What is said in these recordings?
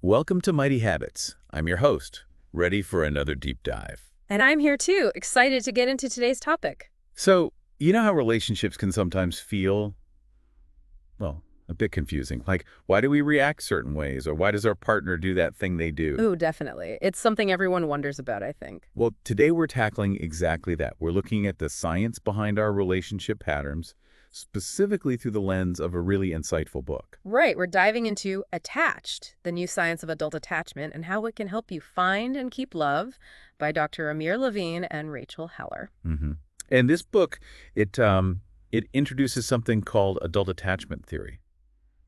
Welcome to Mighty Habits. I'm your host, ready for another deep dive. And I'm here too, excited to get into today's topic. So, you know how relationships can sometimes feel, well, a bit confusing. Like, why do we react certain ways? Or why does our partner do that thing they do? Ooh, definitely. It's something everyone wonders about, I think. Well, today we're tackling exactly that. We're looking at the science behind our relationship patterns, specifically through the lens of a really insightful book. Right, we're diving into Attached, the new science of adult attachment and how it can help you find and keep love by Dr. Amir Levine and Rachel Heller. hmm And this book, it introduces something called adult attachment theory.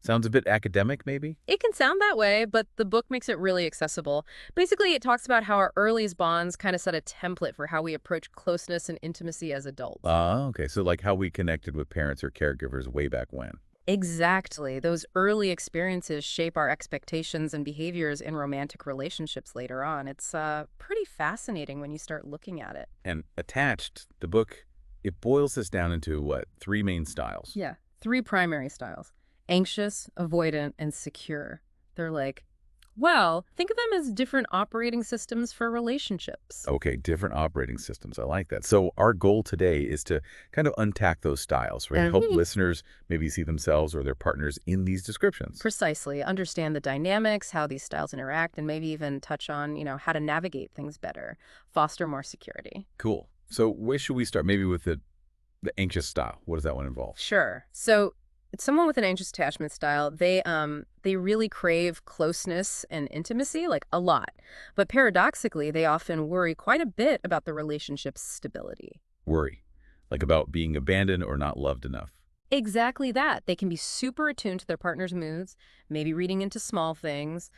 Sounds a bit academic, maybe? It can sound that way, but the book makes it really accessible. Basically, it talks about how our earliest bonds kind of set a template for how we approach closeness and intimacy as adults. Ah, okay. So like how we connected with parents or caregivers way back when. Exactly. Those early experiences shape our expectations and behaviors in romantic relationships later on. It's pretty fascinating when you start looking at it. And attached, the book, it boils this down into what? Three main styles. Yeah. Three primary styles: anxious, avoidant, and secure. They're like, well, think of them as different operating systems for relationships. Okay, different operating systems. I like that. So our goal today is to kind of untack those styles, right? Help listeners maybe see themselves or their partners in these descriptions. Precisely. Understand the dynamics, how these styles interact, and maybe even touch on, how to navigate things better, foster more security. Cool. So where should we start? Maybe with the anxious style. What does that one involve? Sure. So someone with an anxious attachment style, they really crave closeness and intimacy, like a lot. But paradoxically, they often worry quite a bit about the relationship's stability. Worry, like about being abandoned or not loved enough. Exactly that. They can be super attuned to their partner's moods, maybe reading into small things,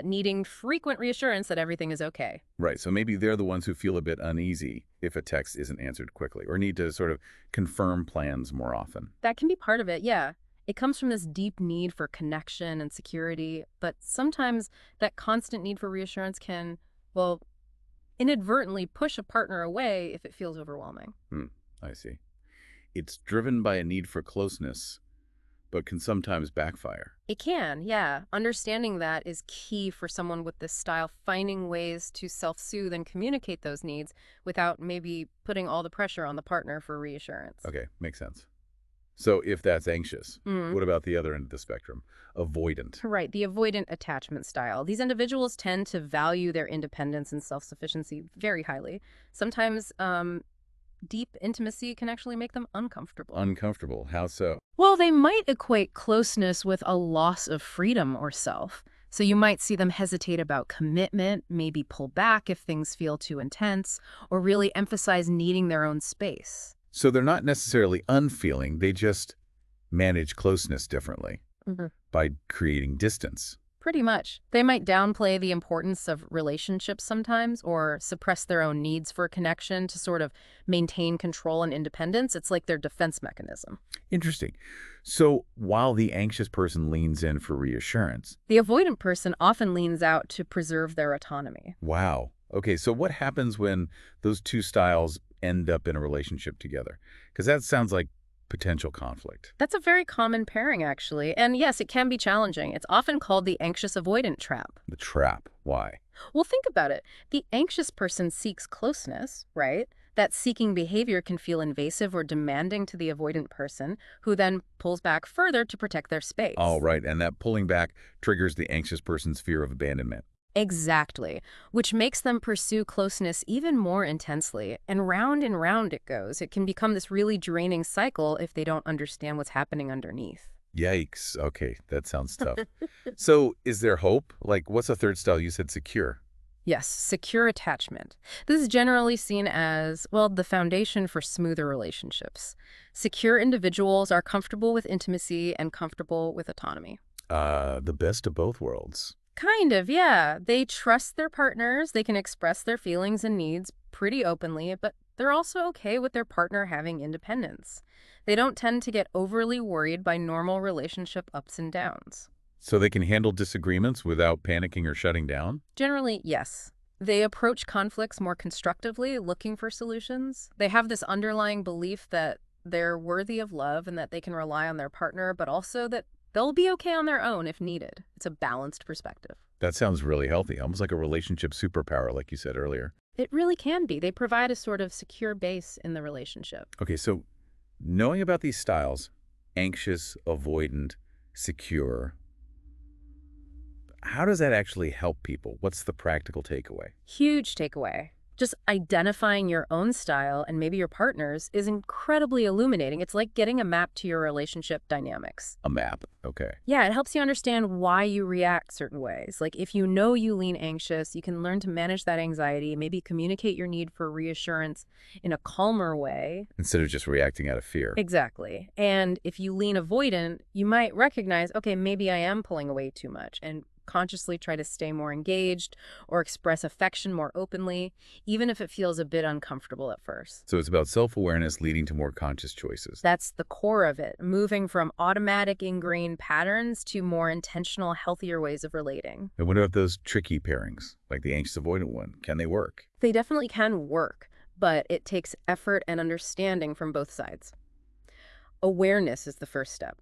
needing frequent reassurance that everything is okay. Right. So maybe they're the ones who feel a bit uneasy if a text isn't answered quickly or need to sort of confirm plans more often. That can be part of it, yeah. It comes from this deep need for connection and security, but sometimes that constant need for reassurance can, well, inadvertently push a partner away if it feels overwhelming. I see. It's driven by a need for closeness, but can sometimes backfire. It can, yeah. Understanding that is key for someone with this style, finding ways to self-soothe and communicate those needs without maybe putting all the pressure on the partner for reassurance. Okay, makes sense. So if that's anxious, Mm. what about the other end of the spectrum? Avoidant. Right, the avoidant attachment style. These individuals tend to value their independence and self-sufficiency very highly. Sometimes deep intimacy can actually make them uncomfortable. Uncomfortable. How so? Well, they might equate closeness with a loss of freedom or self. So you might see them hesitate about commitment, maybe pull back if things feel too intense, or really emphasize needing their own space. So they're not necessarily unfeeling, they just manage closeness differently by creating distance. Pretty much. They might downplay the importance of relationships sometimes or suppress their own needs for connection to sort of maintain control and independence. It's like their defense mechanism. Interesting. So while the anxious person leans in for reassurance, The avoidant person often leans out to preserve their autonomy. wow. Okay, so what happens when those two styles end up in a relationship together? Because that sounds like potential conflict. That's a very common pairing, actually. And yes, it can be challenging. It's often called the anxious avoidant trap. The trap. Why? Well, think about it. The anxious person seeks closeness, right? That seeking behavior can feel invasive or demanding to the avoidant person, who then pulls back further to protect their space. All right, and that pulling back triggers the anxious person's fear of abandonment. Exactly, which makes them pursue closeness even more intensely. And round it goes. It can become this really draining cycle if they don't understand what's happening underneath. Yikes. Okay, that sounds tough. So is there hope? Like, what's the third style? You said secure. Yes, secure attachment. This is generally seen as, well, the foundation for smoother relationships. Secure individuals are comfortable with intimacy and comfortable with autonomy. The best of both worlds. Kind of, yeah. They trust their partners, they can express their feelings and needs pretty openly, but they're also okay with their partner having independence. They don't tend to get overly worried by normal relationship ups and downs. So they can handle disagreements without panicking or shutting down? Generally, yes. They approach conflicts more constructively, looking for solutions. They have this underlying belief that they're worthy of love and that they can rely on their partner, but also that They'll be okay on their own if needed. It's a balanced perspective. That sounds really healthy, almost like a relationship superpower, like you said earlier. It really can be. They provide a sort of secure base in the relationship. Okay, so knowing about these styles, anxious, avoidant, secure, how does that actually help people? What's the practical takeaway? Huge takeaway. Just identifying your own style and maybe your partner's is incredibly illuminating. It's like getting a map to your relationship dynamics. A map. Okay. Yeah, it helps you understand why you react certain ways. Like if you know you lean anxious, you can learn to manage that anxiety, maybe communicate your need for reassurance in a calmer way. Instead of just reacting out of fear. Exactly. And if you lean avoidant, you might recognize, okay, maybe I am pulling away too much, and consciously try to stay more engaged or express affection more openly, even if it feels a bit uncomfortable at first. So it's about self-awareness leading to more conscious choices. That's the core of it, moving from automatic ingrained patterns to more intentional, healthier ways of relating. And what about those tricky pairings, like the anxious avoidant one? Can they work? They definitely can work, but it takes effort and understanding from both sides. Awareness is the first step.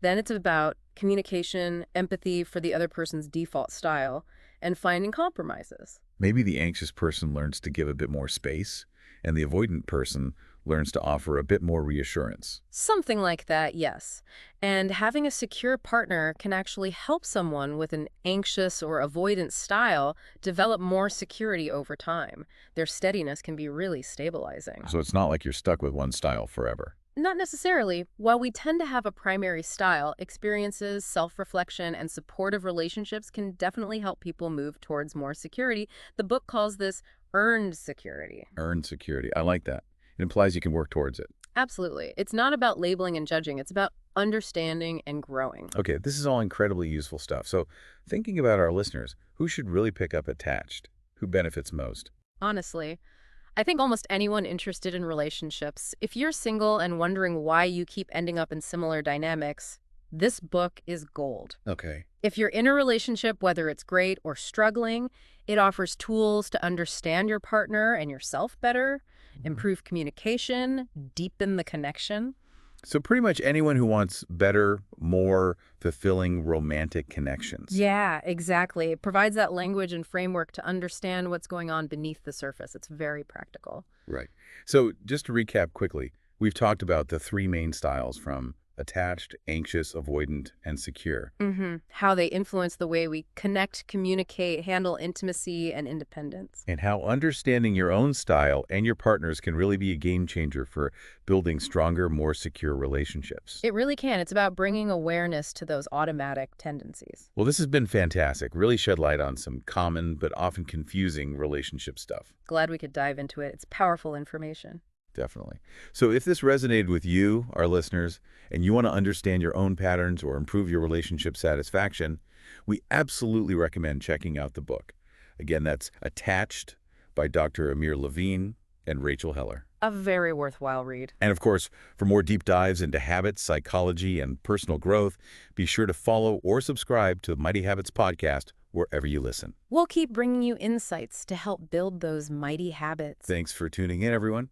Then it's about communication, empathy for the other person's default style, and finding compromises. Maybe the anxious person learns to give a bit more space, and the avoidant person learns to offer a bit more reassurance. Something like that, yes. And having a secure partner can actually help someone with an anxious or avoidant style develop more security over time. Their steadiness can be really stabilizing. So it's not like you're stuck with one style forever. Not necessarily. While we tend to have a primary style, experiences, self-reflection, and supportive relationships can definitely help people move towards more security. The book calls this earned security. Earned security. I like that. It implies you can work towards it. Absolutely. It's not about labeling and judging. It's about understanding and growing. Okay, this is all incredibly useful stuff. So thinking about our listeners, who should really pick up Attached? Who benefits most? Honestly, I think almost anyone interested in relationships, if you're single and wondering why you keep ending up in similar dynamics, this book is gold. Okay. If you're in a relationship, whether it's great or struggling, it offers tools to understand your partner and yourself better, improve communication, deepen the connection. So pretty much anyone who wants better, more fulfilling romantic connections. Yeah, exactly. It provides that language and framework to understand what's going on beneath the surface. It's very practical. Right. So just to recap quickly, we've talked about the three main styles from attached, anxious, avoidant, and secure. How they influence the way we connect, communicate, handle intimacy and independence. And how understanding your own style and your partner's can really be a game changer for building stronger, more secure relationships. It really can. It's about bringing awareness to those automatic tendencies. Well, this has been fantastic. Really shed light on some common but often confusing relationship stuff. Glad we could dive into it. It's powerful information. Definitely. So if this resonated with you, our listeners, and you want to understand your own patterns or improve your relationship satisfaction, we absolutely recommend checking out the book. Again, that's Attached by Dr. Amir Levine and Rachel Heller. A very worthwhile read. And of course, for more deep dives into habits, psychology, and personal growth, be sure to follow or subscribe to the Mighty Habits podcast wherever you listen. We'll keep bringing you insights to help build those mighty habits. Thanks for tuning in, everyone.